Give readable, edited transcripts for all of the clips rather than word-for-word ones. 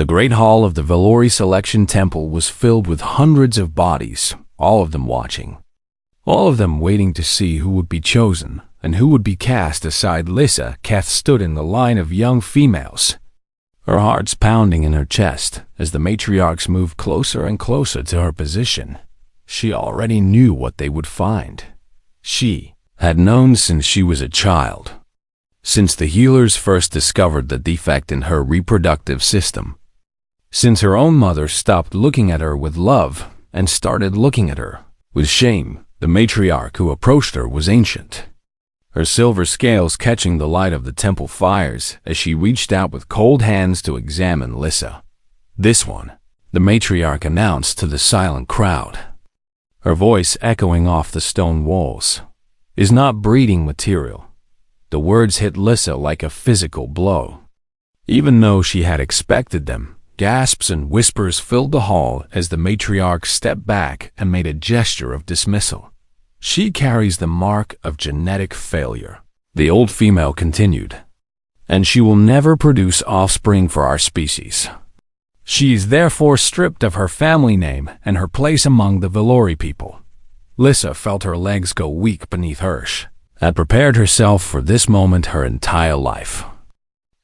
The great hall of the Valori Selection Temple was filled with hundreds of bodies, all of them watching. All of them waiting to see who would be chosen and who would be cast aside. Lissa Keth stood in the line of young females, her heart's pounding in her chest as the matriarchs moved closer and closer to her position. She already knew what they would find. She had known since she was a child, since the healers first discovered the defect in her reproductive system, since her own mother stopped looking at her with love and started looking at her with shame. The matriarch who approached her was ancient, her silver scales catching the light of the temple fires as she reached out with cold hands to examine Lissa. "This one," the matriarch announced to the silent crowd, her voice echoing off the stone walls, "is not breeding material." The words hit Lissa like a physical blow. Even though she had expected them, gasps and whispers filled the hall as the matriarch stepped back and made a gesture of dismissal. "She carries the mark of genetic failure," the old female continued, "and she will never produce offspring for our species. She is therefore stripped of her family name and her place among the Valori people." Lissa felt her legs go weak beneath hers, had prepared herself for this moment her entire life.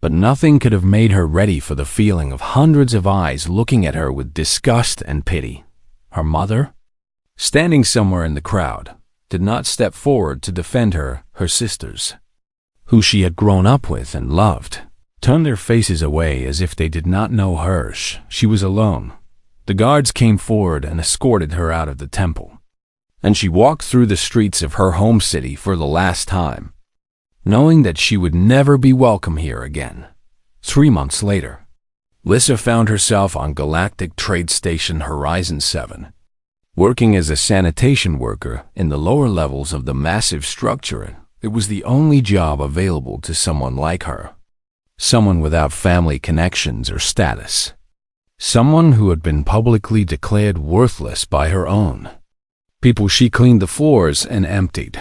But nothing could have made her ready for the feeling of hundreds of eyes looking at her with disgust and pity. Her mother, standing somewhere in the crowd, did not step forward to defend her. Her sisters, who she had grown up with and loved, turned their faces away as if they did not know her. She was alone. The guards came forward and escorted her out of the temple, and she walked through the streets of her home city for the last time, knowing that she would never be welcome here again. 3 months later, Lissa found herself on Galactic Trade Station Horizon 7, working as a sanitation worker in the lower levels of the massive structure. It was the only job available to someone like her, someone without family connections or status, someone who had been publicly declared worthless by her own people. She cleaned the floors and emptied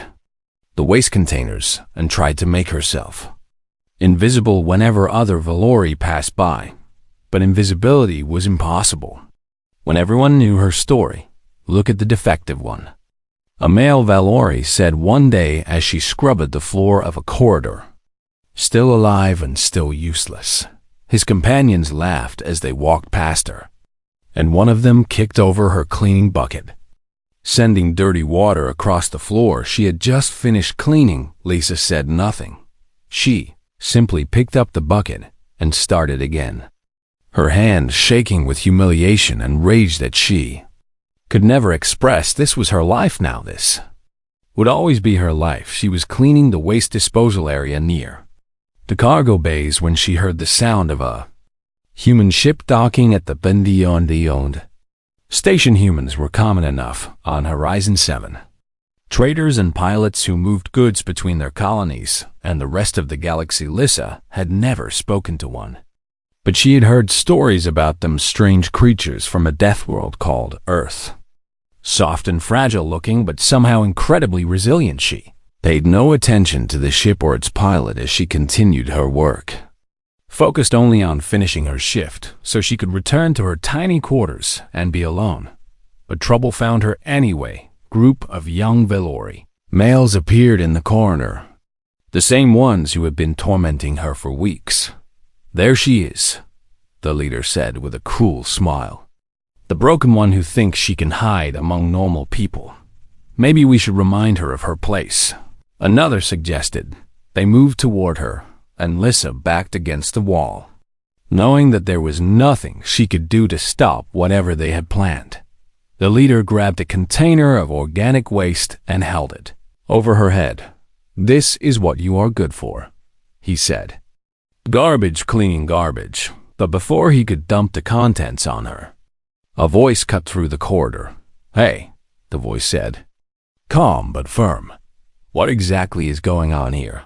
the waste containers and tried to make herself invisible whenever other Valori passed by. But invisibility was impossible. When everyone knew her story, "Look at the defective one," a male Valori said one day as she scrubbed the floor of a corridor. Still alive and still useless. His companions laughed as they walked past her, and one of them kicked over her cleaning bucket, sending dirty water across the floor she had just finished cleaning. Lissa said nothing. She simply picked up the bucket and started again, her hand shaking with humiliation and rage that she could never express. This was her life now. This would always be her life. She was cleaning the waste disposal area near the cargo bays when she heard the sound of a human ship docking at the Bendion station. Humans were common enough on Horizon 7. Traders and pilots who moved goods between their colonies and the rest of the galaxy. Lissa had never spoken to one, but she had heard stories about them, strange creatures from a death world called Earth. Soft and fragile looking, but somehow incredibly resilient. She paid no attention to the ship or its pilot as she continued her work, focused only on finishing her shift so she could return to her tiny quarters and be alone. But trouble found her anyway. Group of young Valori males appeared in the corridor, the same ones who had been tormenting her for weeks. "There she is," the leader said with a cruel smile. "The broken one who thinks she can hide among normal people. Maybe we should remind her of her place," another suggested. They moved toward her, and Lissa backed against the wall, knowing that there was nothing she could do to stop whatever they had planned. The leader grabbed a container of organic waste and held it over her head. "This is what you are good for," he said. Garbage cleaning garbage. But before he could dump the contents on her, a voice cut through the corridor. "Hey," the voice said, calm but firm. "What exactly is going on here?"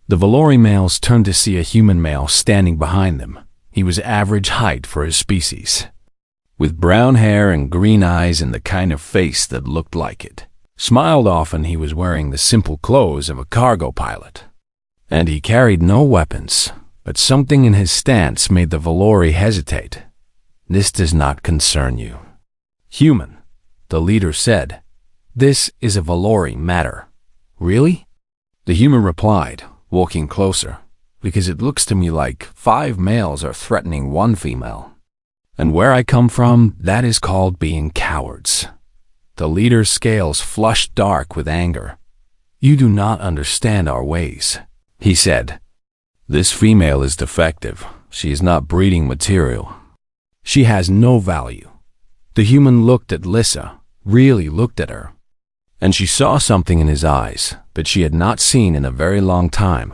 The Valori males turned to see a human male standing behind them. He was average height for his species, with brown hair and green eyes and the kind of face that looked like it smiled often. He was wearing the simple clothes of a cargo pilot, and he carried no weapons. But something in his stance made the Valori hesitate. "This does not concern you." "Human," the leader said. "This is a Valori matter." "Really?" The human replied, walking closer, "Because it looks to me like 5 males are threatening 1 female. And where I come from, that is called being cowards." The leader's scales flushed dark with anger. "You do not understand our ways," he said. "This female is defective. She is not breeding material. She has no value." The human looked at Lissa, really looked at her. And she saw something in his eyes that she had not seen in a very long time.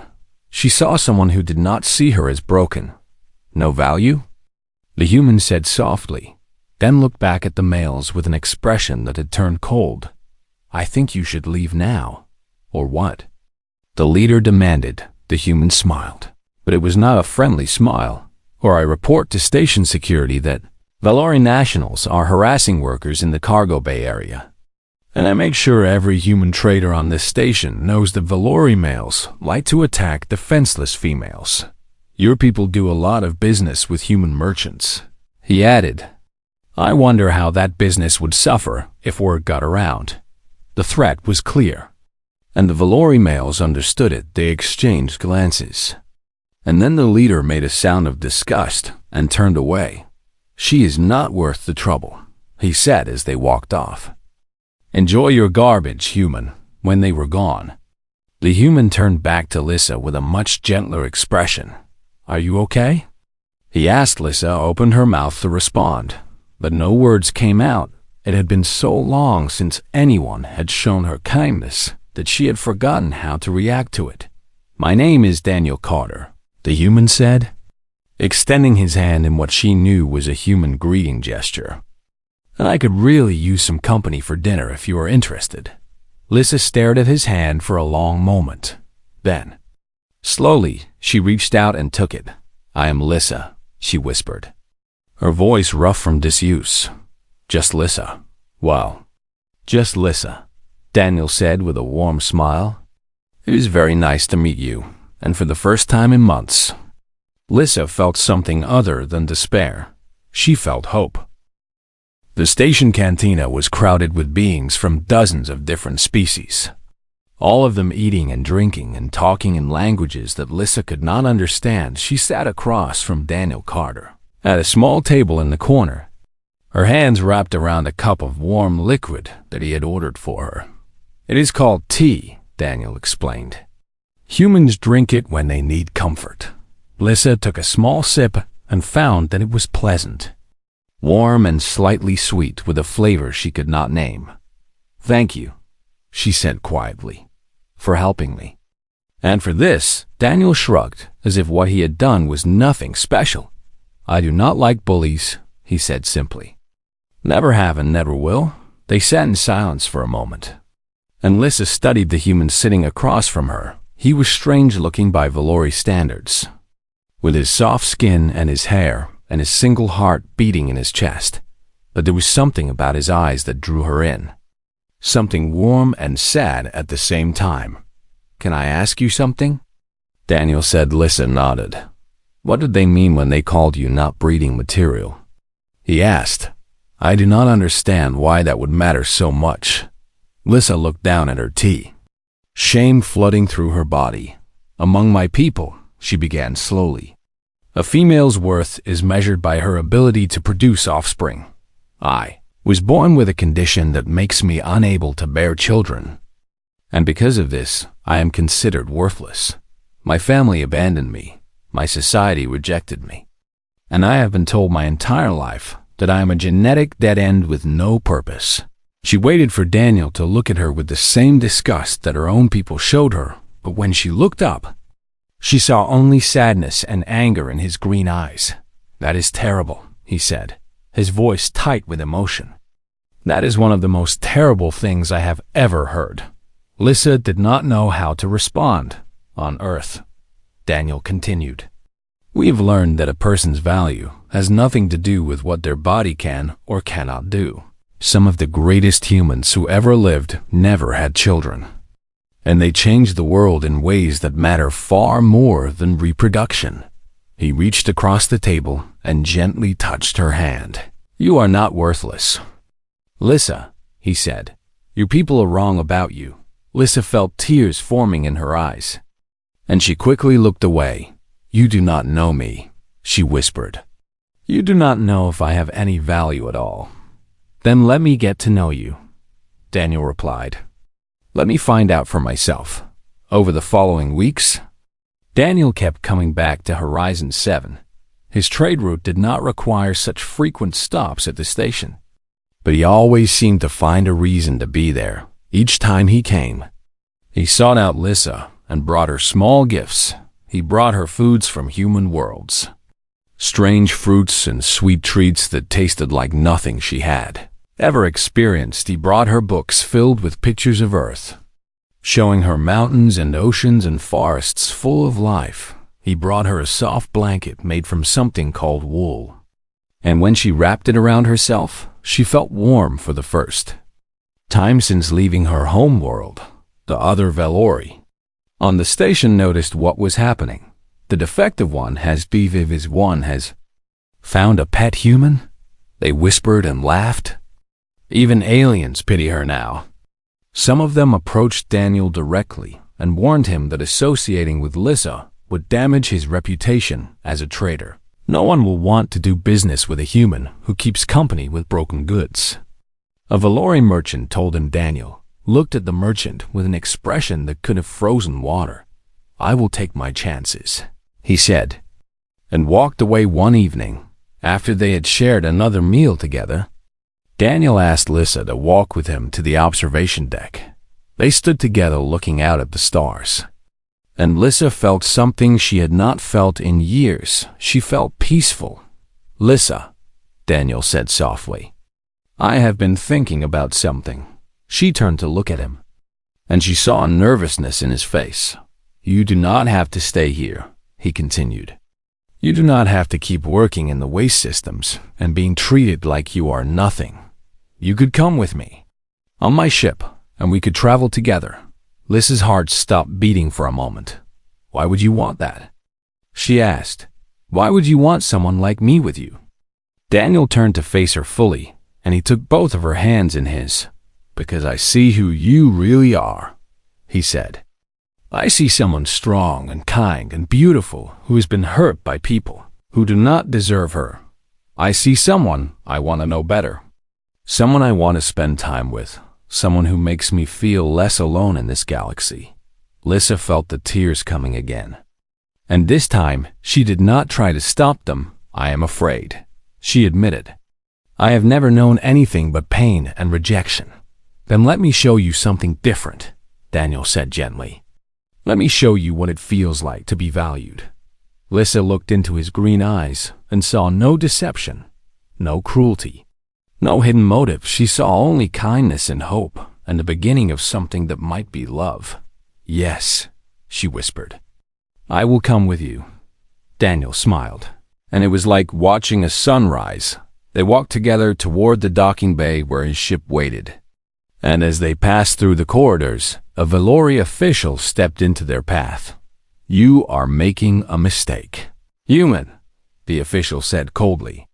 She saw someone who did not see her as broken. "No value?" The human said softly, then looked back at the males with an expression that had turned cold. "I think you should leave now." "Or what?" the leader demanded. The human smiled, but it was not a friendly smile. "Or I report to station security that Valori nationals are harassing workers in the cargo bay area. And I make sure every human trader on this station knows that Valori males like to attack defenseless females. Your people do a lot of business with human merchants." He added, "I wonder how that business would suffer if word got around." The threat was clear, and the Valori males understood it. They exchanged glances. And then the leader made a sound of disgust and turned away. "She is not worth the trouble," he said as they walked off. "Enjoy your garbage, human." When they were gone, the human turned back to Lissa with a much gentler expression. "Are you okay?" he asked. Lissa opened her mouth to respond, but no words came out. It had been so long since anyone had shown her kindness that she had forgotten how to react to it. "My name is Daniel Carter," the human said, extending his hand in what she knew was a human greeting gesture. "And I could really use some company for dinner if you are interested." Lissa stared at his hand for a long moment. Then, slowly, she reached out and took it. "I am Lissa," she whispered, her voice rough from disuse. "Just Lissa." "Well, just Lissa," Daniel said with a warm smile. "It is very nice to meet you, and for the first time in months." Lissa felt something other than despair. She felt hope. The station cantina was crowded with beings from dozens of different species, all of them eating and drinking and talking in languages that Lissa could not understand. She sat across from Daniel Carter, at a small table in the corner, her hands wrapped around a cup of warm liquid that he had ordered for her. "It is called tea," Daniel explained. "Humans drink it when they need comfort." Lissa took a small sip and found that it was pleasant, warm and slightly sweet with a flavor she could not name. "Thank you," she said quietly, "for helping me." And for this, Daniel shrugged, as if what he had done was nothing special. "I do not like bullies," he said simply. "Never have and never will." They sat in silence for a moment, and Lissa studied the human sitting across from her. He was strange-looking by Valori standards, with his soft skin and his hair and his single heart beating in his chest. But there was something about his eyes that drew her in, something warm and sad at the same time. "Can I ask you something?" Daniel said. Lissa nodded. "What did they mean when they called you not breeding material?" he asked. "I do not understand why that would matter so much." Lissa looked down at her tea, shame flooding through her body. "Among my people," she began slowly, "a female's worth is measured by her ability to produce offspring. I was born with a condition that makes me unable to bear children, and because of this, I am considered worthless. My family abandoned me, my society rejected me, and I have been told my entire life that I am a genetic dead end with no purpose." She waited for Daniel to look at her with the same disgust that her own people showed her, but when she looked up, she saw only sadness and anger in his green eyes. "That is terrible," he said, his voice tight with emotion. "That is one of the most terrible things I have ever heard." Lissa did not know how to respond. "On Earth," Daniel continued, "we have learned that a person's value has nothing to do with what their body can or cannot do. Some of the greatest humans who ever lived never had children, and they changed the world in ways that matter far more than reproduction. He reached across the table and gently touched her hand. "You are not worthless, Lissa," he said. "Your people are wrong about you." Lissa felt tears forming in her eyes, and she quickly looked away. "You do not know me," she whispered. "You do not know if I have any value at all." "Then let me get to know you," Daniel replied. "Let me find out for myself." Over the following weeks, Daniel kept coming back to Horizon 7. His trade route did not require such frequent stops at the station, but he always seemed to find a reason to be there. Each time he came, he sought out Lissa and brought her small gifts. He brought her foods from human worlds, strange fruits and sweet treats that tasted like nothing she had ever experienced. He brought her books filled with pictures of Earth, showing her mountains and oceans and forests full of life. He brought her a soft blanket made from something called wool, and when she wrapped it around herself, she felt warm for the first time since leaving her home world. The other Valori on the station noticed what was happening. The defective one has found a pet human? They whispered and laughed. Even aliens pity her now. Some of them approached Daniel directly and warned him that associating with Lissa would damage his reputation as a trader. No one will want to do business with a human who keeps company with broken goods. A Valori merchant told him. Daniel looked at the merchant with an expression that could have frozen water. "I will take my chances," he said, and walked away. One evening, after they had shared another meal together, Daniel asked Lissa to walk with him to the observation deck. They stood together looking out at the stars, and Lissa felt something she had not felt in years. She felt peaceful. "Lissa," Daniel said softly, "I have been thinking about something." She turned to look at him, and she saw nervousness in his face. "You do not have to stay here," he continued. "You do not have to keep working in the waste systems and being treated like you are nothing. You could come with me on my ship, and we could travel together." Lissa's heart stopped beating for a moment. "Why would you want that?" she asked. "Why would you want someone like me with you?" Daniel turned to face her fully, and he took both of her hands in his. "Because I see who you really are," he said. "I see someone strong and kind and beautiful who has been hurt by people who do not deserve her. I see someone I want to know better, someone I want to spend time with, someone who makes me feel less alone in this galaxy." Lissa felt the tears coming again, and this time she did not try to stop them. "I am afraid," she admitted. "I have never known anything but pain and rejection." "Then let me show you something different," Daniel said gently. "Let me show you what it feels like to be valued." Lissa looked into his green eyes and saw no deception, no cruelty, no hidden motive. She saw only kindness and hope, and the beginning of something that might be love. "Yes," she whispered. "I will come with you." Daniel smiled, and it was like watching a sunrise. They walked together toward the docking bay where his ship waited, and as they passed through the corridors, a Valori official stepped into their path. "You are making a mistake, human," the official said coldly.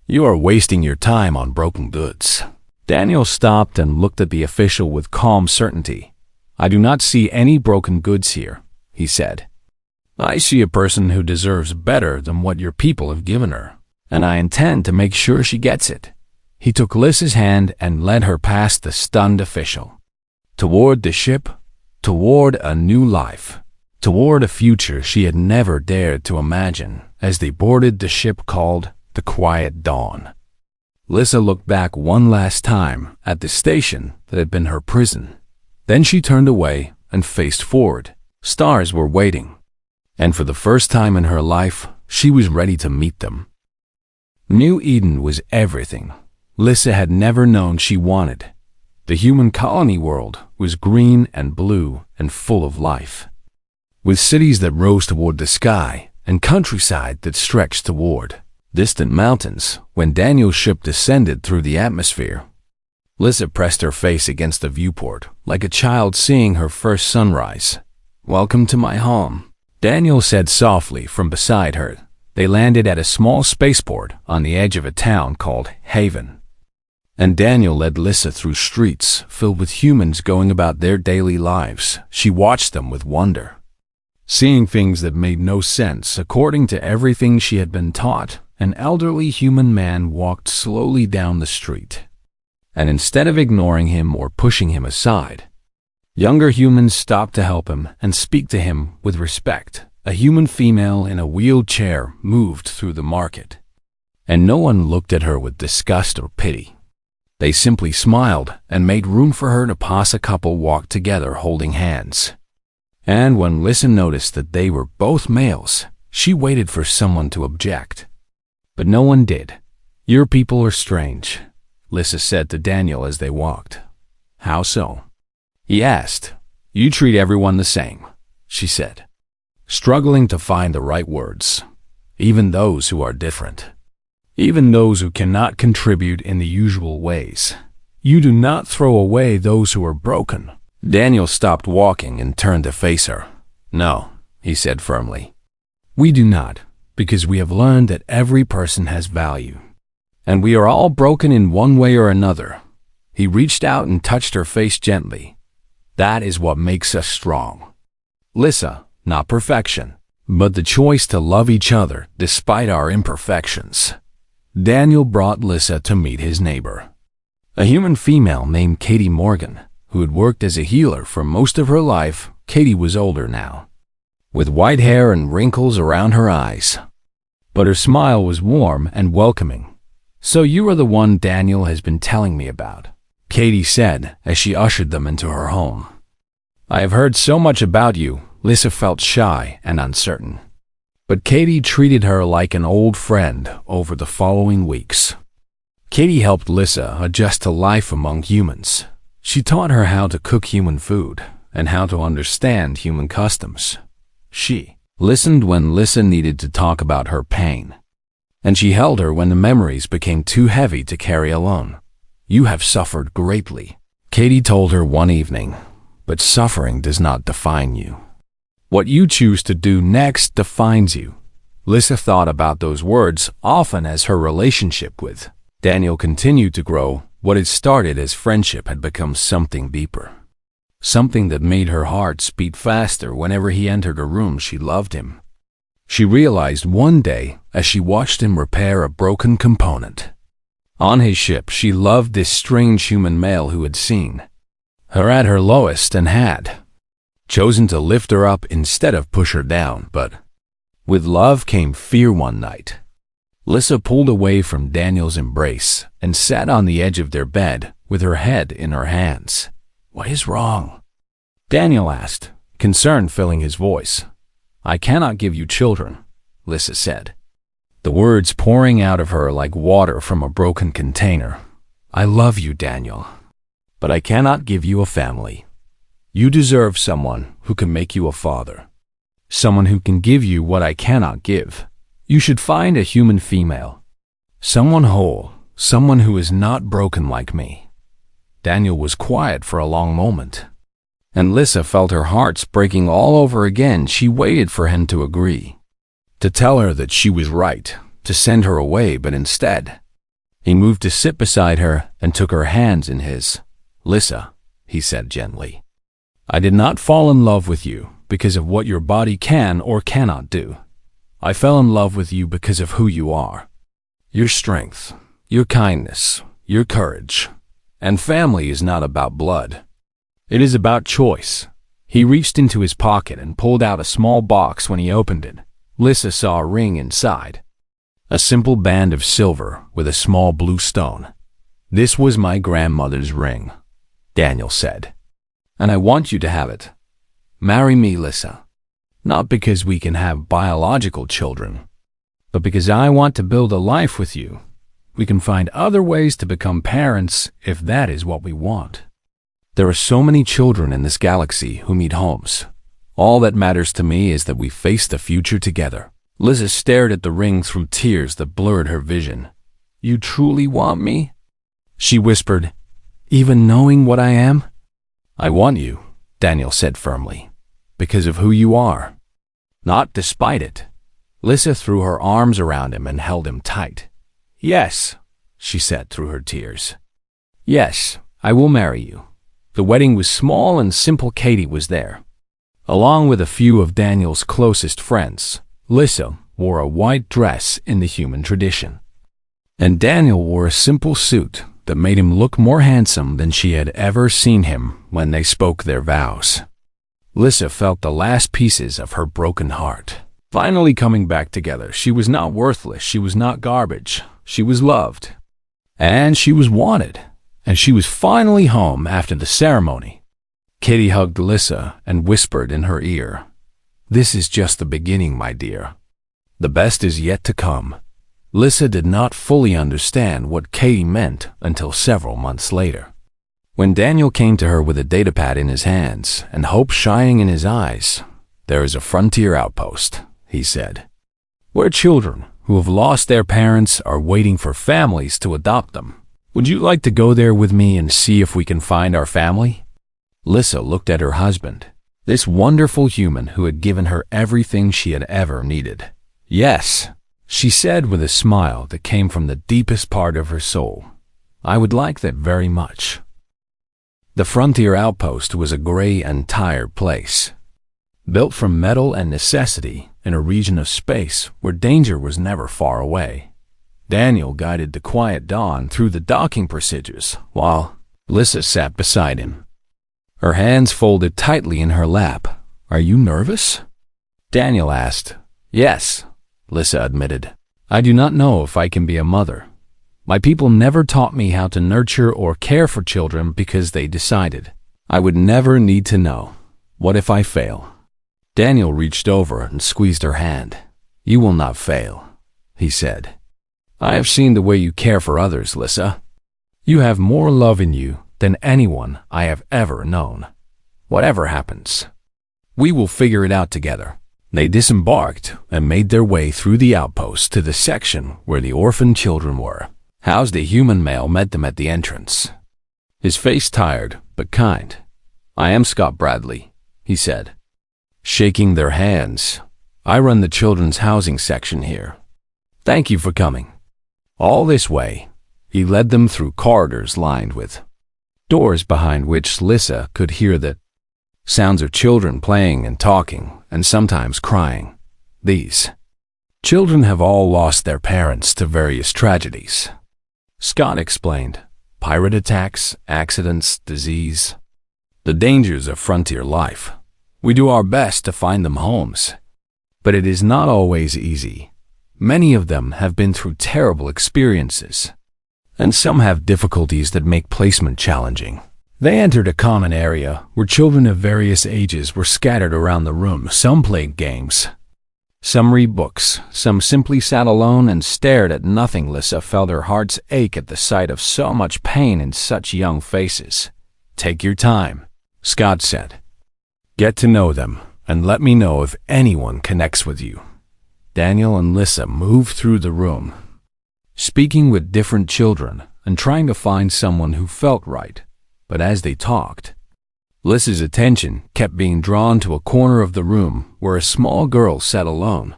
"You are wasting your time on broken goods." Daniel stopped and looked at the official with calm certainty. "I do not see any broken goods here," he said. "I see a person who deserves better than what your people have given her, and I intend to make sure she gets it." He took Lissa's hand and led her past the stunned official, toward the ship, toward a new life, toward a future she had never dared to imagine. As they boarded the ship called the Quiet Dawn, Lissa looked back one last time at the station that had been her prison. Then she turned away and faced forward. Stars were waiting, and for the first time in her life, she was ready to meet them. New Eden was everything Lissa had never known she wanted. The human colony world was green and blue and full of life, with cities that rose toward the sky and countryside that stretched toward distant mountains. When Daniel's ship descended through the atmosphere, Lissa pressed her face against the viewport like a child seeing her first sunrise. "Welcome to my home," Daniel said softly from beside her. They landed at a small spaceport on the edge of a town called Haven. And Daniel led Lissa through streets filled with humans going about their daily lives. She watched them with wonder, seeing things that made no sense according to everything she had been taught. An elderly human man walked slowly down the street, and instead of ignoring him or pushing him aside, younger humans stopped to help him and speak to him with respect. A human female in a wheelchair moved through the market, and no one looked at her with disgust or pity. They simply smiled and made room for her to pass. A couple walked together holding hands. And when Lissa noticed that they were both males, she waited for someone to object. But no one did. "Your people are strange," Lissa said to Daniel as they walked. "How so?" he asked. "You treat everyone the same," she said, struggling to find the right words. "Even those who are different. Even those who cannot contribute in the usual ways. You do not throw away those who are broken." Daniel stopped walking and turned to face her. "No," he said firmly. "We do not, because we have learned that every person has value. And we are all broken in one way or another." He reached out and touched her face gently. "That is what makes us strong. Lissa, not perfection, but the choice to love each other despite our imperfections." Daniel brought Lissa to meet his neighbor, a human female named Katie Morgan, who had worked as a healer for most of her life. Katie was older now, with white hair and wrinkles around her eyes, but her smile was warm and welcoming. "So you are the one Daniel has been telling me about," Katie said as she ushered them into her home. "I have heard so much about you." Lissa felt shy and uncertain, but Katie treated her like an old friend over the following weeks. Katie helped Lissa adjust to life among humans. She taught her how to cook human food and how to understand human customs. She listened when Lissa needed to talk about her pain, and she held her when the memories became too heavy to carry alone. "You have suffered greatly," Katie told her one evening, "but suffering does not define you. What you choose to do next defines you." Lissa thought about those words often as her relationship with Daniel continued to grow. What had started as friendship had become something deeper, something that made her heart beat faster whenever he entered a room. She loved him. She realized one day as she watched him repair a broken component on his ship. She loved this strange human male who had seen her at her lowest and had chosen to lift her up instead of push her down. But with love came fear. One night, Lissa pulled away from Daniel's embrace and sat on the edge of their bed with her head in her hands. "What is wrong?" Daniel asked, concern filling his voice. "I cannot give you children," Lissa said, the words pouring out of her like water from a broken container. "I love you, Daniel, but I cannot give you a family. You deserve someone who can make you a father, someone who can give you what I cannot give. You should find a human female, someone whole, someone who is not broken like me." Daniel was quiet for a long moment, and Lissa felt her heart breaking all over again. She waited for him to agree, to tell her that she was right, to send her away, but instead, he moved to sit beside her and took her hands in his. "Lissa," he said gently, "I did not fall in love with you because of what your body can or cannot do. I fell in love with you because of who you are. Your strength, your kindness, your courage. And family is not about blood. It is about choice." He reached into his pocket and pulled out a small box. When he opened it, Lissa saw a ring inside, a simple band of silver with a small blue stone. "This was my grandmother's ring," Daniel said, "and I want you to have it. Marry me, Lissa. Not because we can have biological children, but because I want to build a life with you. We can find other ways to become parents if that is what we want. There are so many children in this galaxy who need homes. All that matters to me is that we face the future together." Lissa stared at the ring through tears that blurred her vision. "You truly want me?" she whispered, "even knowing what I am?" "I want you," Daniel said firmly, "because of who you are, not despite it." Lissa threw her arms around him and held him tight. "Yes," she said through her tears. "Yes, I will marry you." The wedding was small and simple. Katie was there, along with a few of Daniel's closest friends. Lissa wore a white dress in the human tradition, and Daniel wore a simple suit that made him look more handsome than she had ever seen him when they spoke their vows. Lissa felt the last pieces of her broken heart finally coming back together. She was not worthless, she was not garbage, she was loved, and she was wanted, and she was finally home after the ceremony. Katie hugged Lissa and whispered in her ear, "This is just the beginning, my dear. The best is yet to come." Lissa did not fully understand what Katie meant until several months later, when Daniel came to her with a datapad in his hands and hope shining in his eyes. "There is a frontier outpost," he said, "where children who have lost their parents are waiting for families to adopt them. Would you like to go there with me and see if we can find our family?" Lissa looked at her husband, this wonderful human who had given her everything she had ever needed. "Yes," she said with a smile that came from the deepest part of her soul. "I would like that very much." The frontier outpost was a gray and tired place, built from metal and necessity in a region of space where danger was never far away. Daniel guided the quiet Dawn through the docking procedures while Lissa sat beside him, her hands folded tightly in her lap. "Are you nervous?" Daniel asked. "Yes," Lissa admitted. "I do not know if I can be a mother. My people never taught me how to nurture or care for children because they decided I would never need to know. What if I fail?" Daniel reached over and squeezed her hand. "You will not fail," he said. "I have seen the way you care for others, Lissa. You have more love in you than anyone I have ever known. Whatever happens, we will figure it out together." They disembarked and made their way through the outpost to the section where the orphan children were. House the human male met them at the entrance, his face tired but kind. "I am Scott Bradley," he said, shaking their hands. "I run the children's housing section here. Thank you for coming all this way." He led them through corridors lined with doors behind which Lissa could hear the sounds of children playing and talking and sometimes crying. "These children have all lost their parents to various tragedies," Scott explained. "Pirate attacks, accidents, disease, the dangers of frontier life. We do our best to find them homes, but it is not always easy. Many of them have been through terrible experiences, and some have difficulties that make placement challenging." They entered a common area where children of various ages were scattered around the room. Some played games, some read books, some simply sat alone and stared at nothing. Lissa felt her heart's ache at the sight of so much pain in such young faces. "Take your time," Scott said. "Get to know them and let me know if anyone connects with you." Daniel and Lissa moved through the room, speaking with different children and trying to find someone who felt right. But as they talked, Lissa's attention kept being drawn to a corner of the room where a small girl sat alone.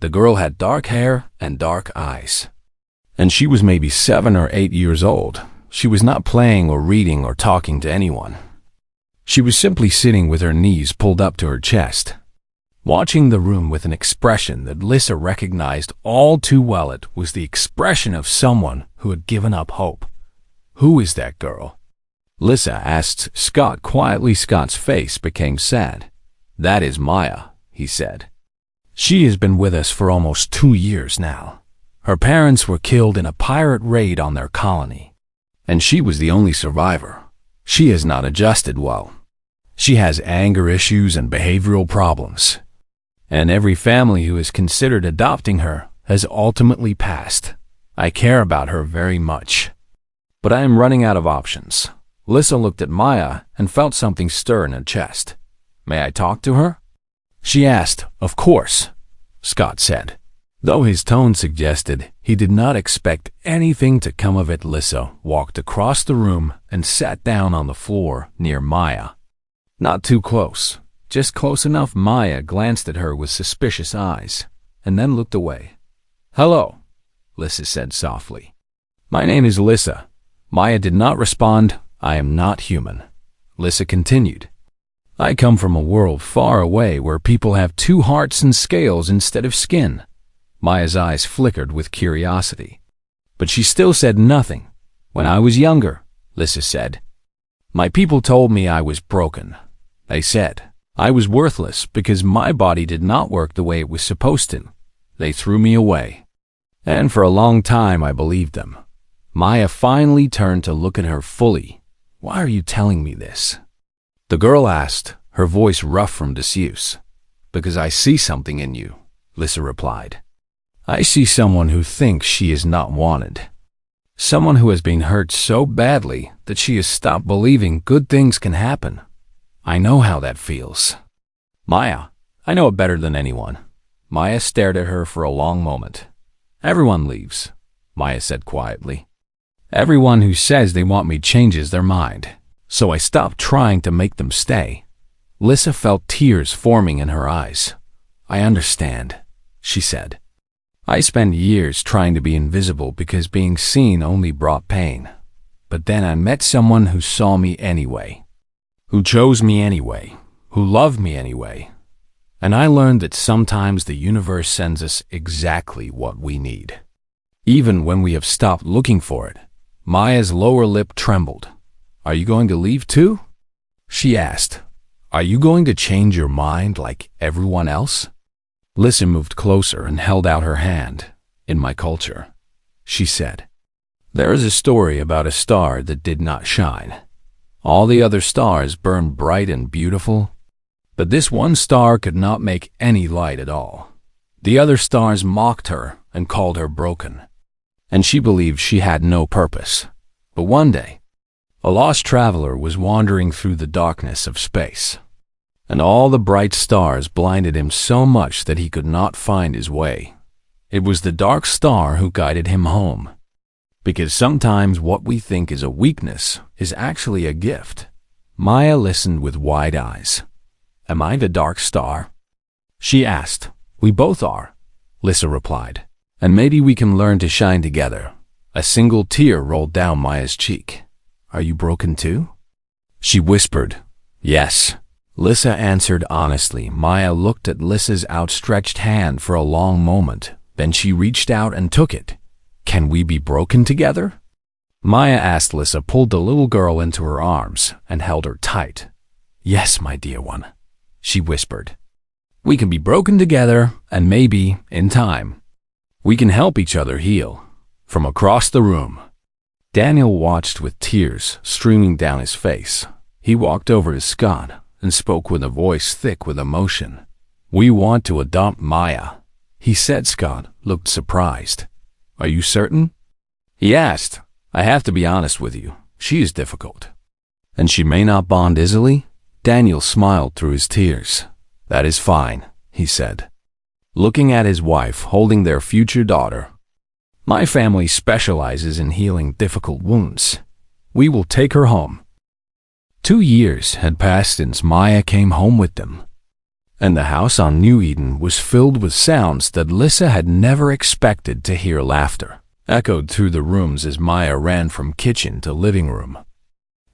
The girl had dark hair and dark eyes, and she was maybe 7 or 8 years old. She was not playing or reading or talking to anyone. She was simply sitting with her knees pulled up to her chest, watching the room with an expression that Lissa recognized all too well. It was the expression of someone who had given up hope. "Who is that girl?" Lissa asked Scott quietly. Scott's face became sad. "That is Maya," he said. "She has been with us for almost 2 years now. Her parents were killed in a pirate raid on their colony, and she was the only survivor. She has not adjusted well. She has anger issues and behavioral problems, and every family who has considered adopting her has ultimately passed. I care about her very much, but I am running out of options." Lissa looked at Maya and felt something stir in her chest. "May I talk to her?" she asked. "Of course," Scott said, though his tone suggested he did not expect anything to come of it. Lissa walked across the room and sat down on the floor near Maya. Not too close, just close enough. Maya glanced at her with suspicious eyes. and then looked away. "Hello," Lissa said softly. "My name is Lissa." Maya did not respond. "I am not human," Lissa continued. "I come from a world far away where people have two hearts and scales instead of skin." Maya's eyes flickered with curiosity, but she still said nothing. "When I was younger," Lissa said, "my people told me I was broken. They said I was worthless because my body did not work the way it was supposed to. They threw me away. And for a long time I believed them." Maya finally turned to look at her fully. "Why are you telling me this?" the girl asked, her voice rough from disuse. "Because I see something in you," Lissa replied. "I see someone who thinks she is not wanted. Someone who has been hurt so badly that she has stopped believing good things can happen. I know how that feels." "Maya, I know it better than anyone." Maya stared at her for a long moment. "Everyone leaves," Maya said quietly. "Everyone who says they want me changes their mind, so I stopped trying to make them stay." Lissa felt tears forming in her eyes. "I understand," she said. "I spent years trying to be invisible because being seen only brought pain. But then I met someone who saw me anyway, who chose me anyway, who loved me anyway. And I learned that sometimes the universe sends us exactly what we need, even when we have stopped looking for it." Maya's lower lip trembled. "Are you going to leave too?" she asked. "Are you going to change your mind like everyone else?" Lissa moved closer and held out her hand. "In my culture," she said, "there is a story about a star that did not shine. All the other stars burned bright and beautiful, but this one star could not make any light at all. The other stars mocked her and called her broken, and she believed she had no purpose. But one day, a lost traveler was wandering through the darkness of space, and all the bright stars blinded him so much that he could not find his way. It was the dark star who guided him home. Because sometimes what we think is a weakness is actually a gift." Maya listened with wide eyes. "Am I the dark star?" she asked. "We both are," Lissa replied. "And maybe we can learn to shine together." A single tear rolled down Maya's cheek. "Are you broken too?" she whispered. "Yes," Lissa answered honestly. Maya looked at Lissa's outstretched hand for a long moment. Then she reached out and took it. "Can we be broken together?" Maya asked. Lissa pulled the little girl into her arms and held her tight. "Yes, my dear one," she whispered. "We can be broken together, and maybe, in time, we can help each other heal." From across the room, Daniel watched with tears streaming down his face. He walked over to Scott and spoke with a voice thick with emotion. "We want to adopt Maya," he said. Scott looked surprised. "Are you certain?" he asked. "I have to be honest with you. She is difficult, and she may not bond easily." Daniel smiled through his tears. "That is fine," he said, looking at his wife holding their future daughter. "My family specializes in healing difficult wounds. We will take her home." 2 years had passed since Maya came home with them, and the house on New Eden was filled with sounds that Lissa had never expected to hear. Laughter echoed through the rooms as Maya ran from kitchen to living room,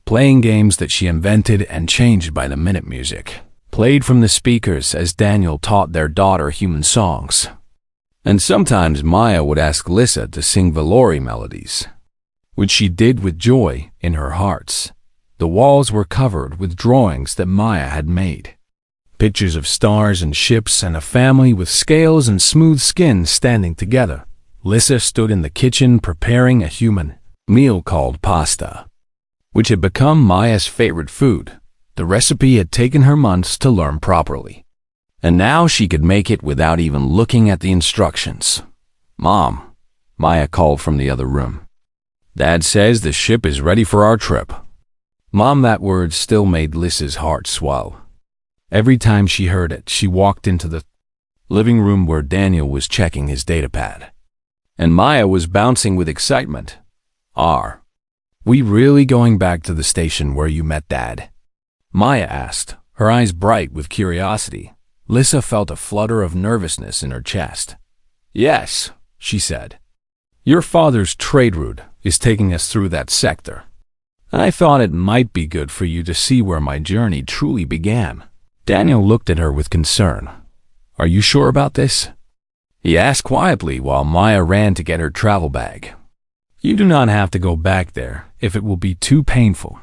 playing games that she invented and changed by the minute. Music played from the speakers as Daniel taught their daughter human songs. And sometimes Maya would ask Lissa to sing Valori melodies, which she did with joy in her heart. The walls were covered with drawings that Maya had made. Pictures of stars and ships and a family with scales and smooth skin standing together. Lissa stood in the kitchen preparing a human meal called pasta, which had become Maya's favorite food. The recipe had taken her months to learn properly, and now she could make it without even looking at the instructions. "Mom," Maya called from the other room. "Dad says the ship is ready for our trip." Mom, that word still made Lissa's heart swell. Every time she heard it, she walked into the living room where Daniel was checking his datapad, and Maya was bouncing with excitement. "Are we really going back to the station where you met Dad?" Maya asked, her eyes bright with curiosity. Lissa felt a flutter of nervousness in her chest. "Yes," she said. "Your father's trade route is taking us through that sector. I thought it might be good for you to see where my journey truly began." Daniel looked at her with concern. "Are you sure about this?" he asked quietly while Maya ran to get her travel bag. "You do not have to go back there if it will be too painful."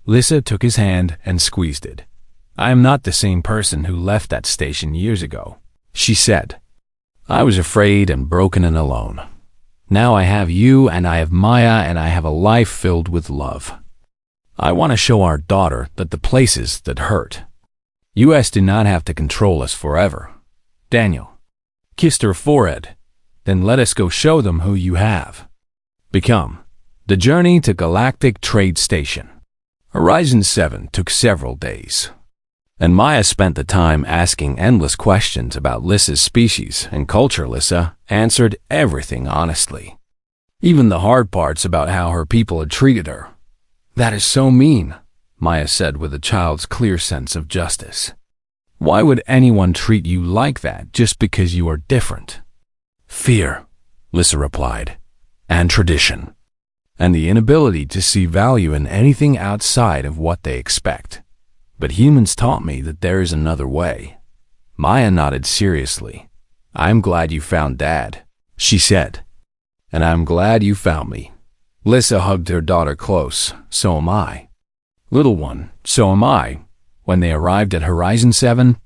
Lissa took his hand and squeezed it. "I am not the same person who left that station years ago," she said. "I was afraid and broken and alone. Now I have you and I have Maya and I have a life filled with love. I want to show our daughter that the places that hurt. US do not have to control us forever." Daniel kissed her forehead. "Then let us go show them who you have become." The journey to Galactic Trade Station. Horizon 7 took several days, and Maya spent the time asking endless questions about Lissa's species and culture. Lissa answered everything honestly, even the hard parts about how her people had treated her. "That is so mean," Maya said with a child's clear sense of justice. "Why would anyone treat you like that just because you are different?" "Fear," Lissa replied, "and tradition, and the inability to see value in anything outside of what they expect. But humans taught me that there is another way." Maya nodded seriously. "I'm glad you found Dad," she said. "And I'm glad you found me." Lissa hugged her daughter close. "So am I." "Little one, so am I." When they arrived at Horizon 7,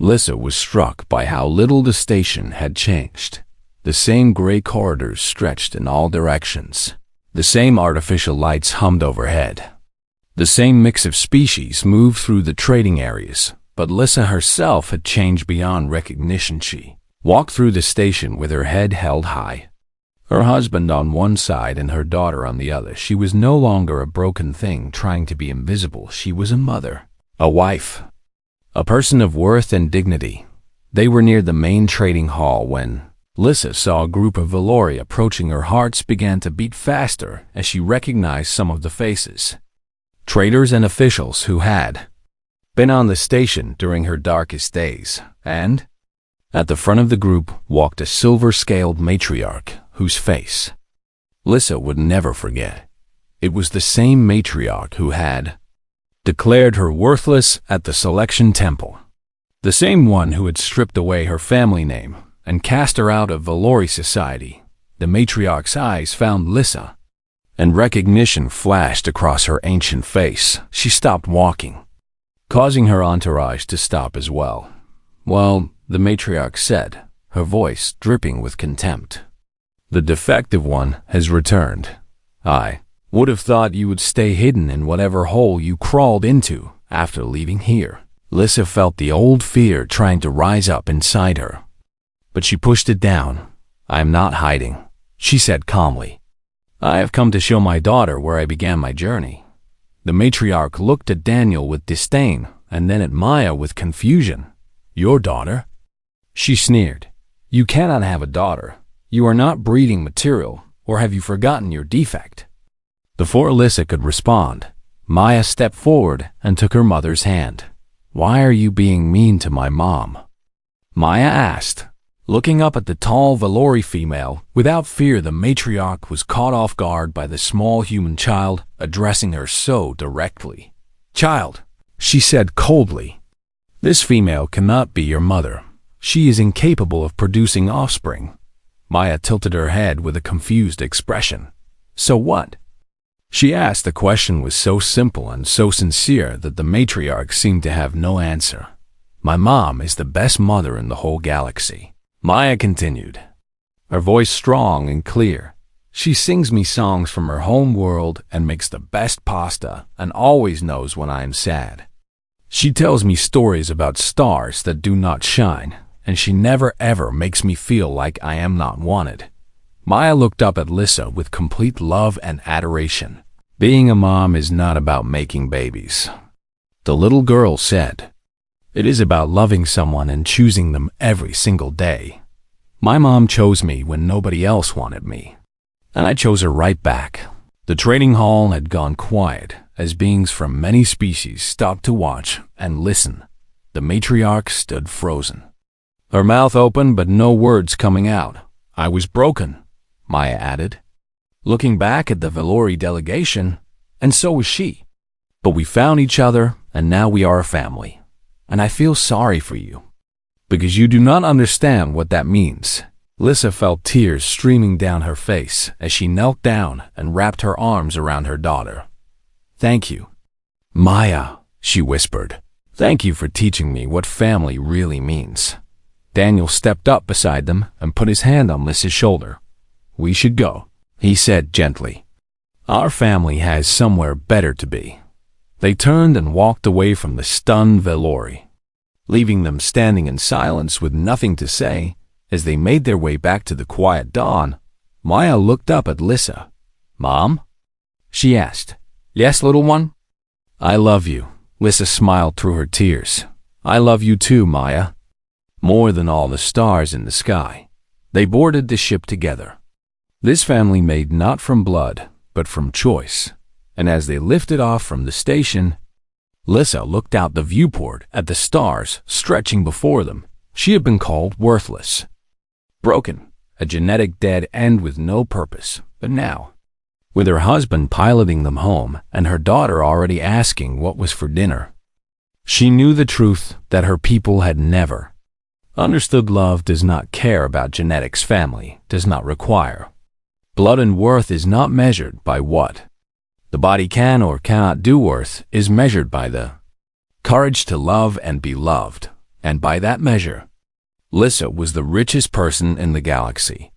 Lissa was struck by how little the station had changed. The same gray corridors stretched in all directions. The same artificial lights hummed overhead. The same mix of species moved through the trading areas, but Lissa herself had changed beyond recognition. She walked through the station with her head held high, her husband on one side and her daughter on the other. She was no longer a broken thing trying to be invisible. She was a mother, a wife, a person of worth and dignity. They were near the main trading hall when Lissa saw a group of Valori approaching. Her hearts began to beat faster as she recognized some of the faces. Traders and officials who had been on the station during her darkest days. And at the front of the group walked a silver-scaled matriarch whose face Lissa would never forget. It was the same matriarch who had declared her worthless at the Selection Temple. The same one who had stripped away her family name and cast her out of Valori society. The matriarch's eyes found Lissa, and recognition flashed across her ancient face. She stopped walking, causing her entourage to stop as well. "Well," the matriarch said, her voice dripping with contempt, "the defective one has returned. I would have thought you would stay hidden in whatever hole you crawled into after leaving here." Lissa felt the old fear trying to rise up inside her, but she pushed it down. "I am not hiding," she said calmly. "I have come to show my daughter where I began my journey." The matriarch looked at Daniel with disdain and then at Maya with confusion. "Your daughter?" she sneered. "You cannot have a daughter. You are not breeding material, or have you forgotten your defect?" Before Lissa could respond, Maya stepped forward and took her mother's hand. "Why are you being mean to my mom?" Maya asked, looking up at the tall Valori female. Without fear, the matriarch was caught off guard by the small human child addressing her so directly. "Child," she said coldly, "this female cannot be your mother. She is incapable of producing offspring." Maya tilted her head with a confused expression. "So what?" she asked. The question was so simple and so sincere that the matriarch seemed to have no answer. "My mom is the best mother in the whole galaxy," Maya continued, her voice strong and clear. "She sings me songs from her home world and makes the best pasta and always knows when I am sad. She tells me stories about stars that do not shine, and she never ever makes me feel like I am not wanted." Maya looked up at Lissa with complete love and adoration. "Being a mom is not about making babies," the little girl said. "It is about loving someone and choosing them every single day. My mom chose me when nobody else wanted me, and I chose her right back." The trading hall had gone quiet as beings from many species stopped to watch and listen. The matriarch stood frozen. Her mouth open but no words coming out. I was broken, Maya added, looking back at the Valori delegation, and so was she. But we found each other, and now we are a family. And I feel sorry for you, because you do not understand what that means. Lissa felt tears streaming down her face as she knelt down and wrapped her arms around her daughter. Thank you, Maya, she whispered. Thank you for teaching me what family really means. Daniel stepped up beside them and put his hand on Lissa's shoulder. We should go, he said gently. Our family has somewhere better to be. They turned and walked away from the stunned Valori, leaving them standing in silence with nothing to say. As they made their way back to the quiet dawn, Maya looked up at Lissa. Mom? She asked. Yes, little one? I love you. Lissa smiled through her tears. I love you too, Maya. More than all the stars in the sky. They boarded the ship together. This family made not from blood, but from choice. And as they lifted off from the station, Lissa looked out the viewport at the stars stretching before them. She had been called worthless, broken, a genetic dead end with no purpose. But now, with her husband piloting them home and her daughter already asking what was for dinner, she knew the truth that her people had never understood. Love does not care about genetics. Family does not require. Blood and worth is not measured by what the body can or cannot do. Worth is measured by the courage to love and be loved. And by that measure, Lissa was the richest person in the galaxy.